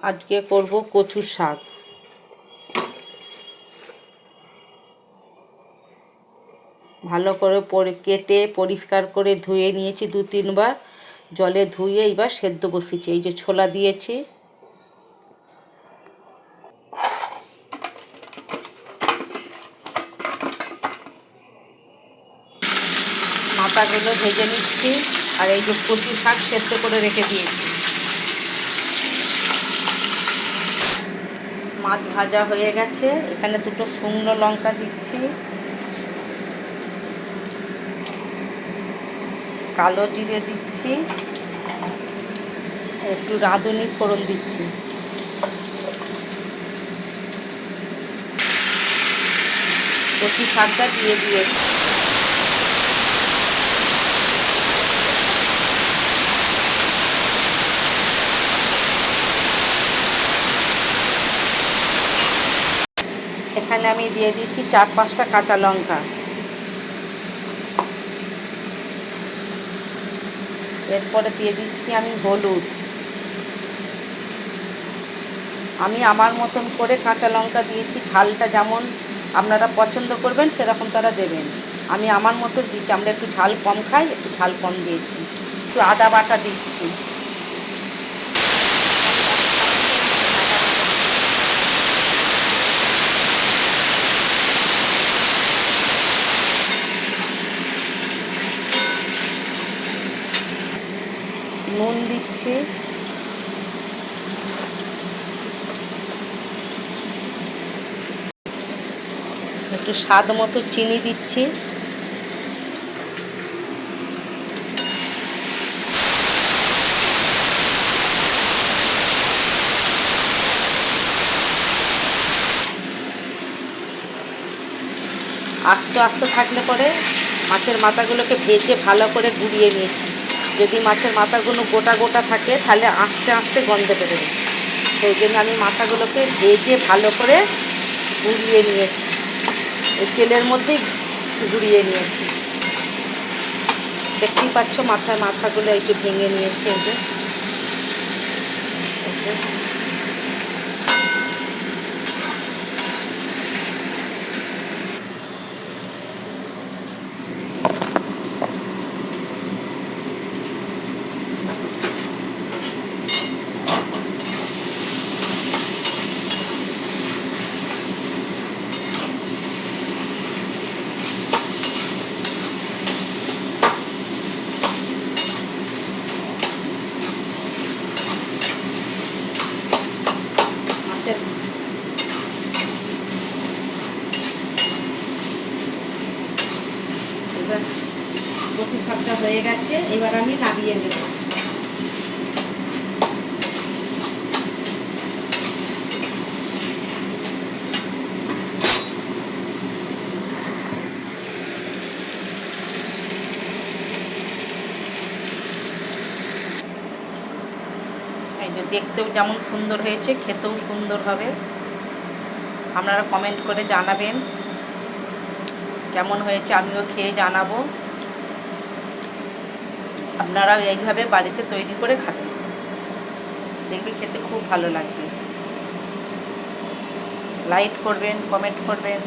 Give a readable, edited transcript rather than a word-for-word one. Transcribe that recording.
আজকে করব কচুর শাক। ভালো করে কেটে পরিষ্কার করে ধুয়ে নিয়েছি 2-3 বার, জলে ধুয়ে এবার সেদ্ধ বসিয়েছি। এই যে ছোলা দিয়েছি, মাথাগুলো ভেজে নিচ্ছি। আর এই যে কচু শাক সেদ্ধ করে রেখে দিয়েছি। মাছ ভাজা হয়ে গেছে, এখানে 2টো শুকনো লঙ্কা দিচ্ছি, কালো জিরে দিচ্ছি, একটু রাঁধুনি ফোড়ন দিচ্ছি। কচু শাকটা দিয়ে দিয়েছি। এখানে আমি দিয়ে দিচ্ছি 4-5টা কাঁচা লঙ্কা। এরপরে দিয়ে দিচ্ছি আমি হলুদ। আমি আমার মতন করে কাঁচা লঙ্কা দিয়েছি, ঝালটা যেমন আপনারা পছন্দ করবেন সেরকম তারা দেবেন। আমি আমার মতো দিচ্ছি, আমরা একটু ঝাল কম খাই, একটু ঝাল কম দিয়েছি। একটু আদা বাটা দিচ্ছি। নুন দিচ্ছি, একটু স্বাদ মতো চিনি দিচ্ছি। আস্ত আস্ত থাকলে পরে মাছের মাথাগুলোকে ভেজে ভালো করে গুঁড়িয়ে নিয়েছি। যদি মাছের মাথাগুলো গোটা গোটা থাকে তাহলে আস্তে আস্তে গন্ধ বেরোবে, সেই জন্য আমি মাথাগুলোকে ভেজে ভালো করে গুঁড়িয়ে নিয়েছি। এই তেলের মধ্যেই গুঁড়িয়ে নিয়েছি। দেখতেই পাচ্ছ মাথাগুলো একটু ভেঙে নিয়েছি। এই যে মাছের এবার কচু শাকটা হয়ে গেছে, এবার আমি নামিয়ে নেব। এই যে দেখতেও যেমন সুন্দর হয়েছে, খেতেও সুন্দর হবে। আপনারা কমেন্ট করে জানাবেন কেমন হয়েছে, আমিও খেয়ে জানাবো। আপনারা এইভাবে বাড়িতে তৈরি করে খাবেন, দেখবে খেতে খুব ভালো লাগবে। লাইক করবেন, কমেন্ট করবেন।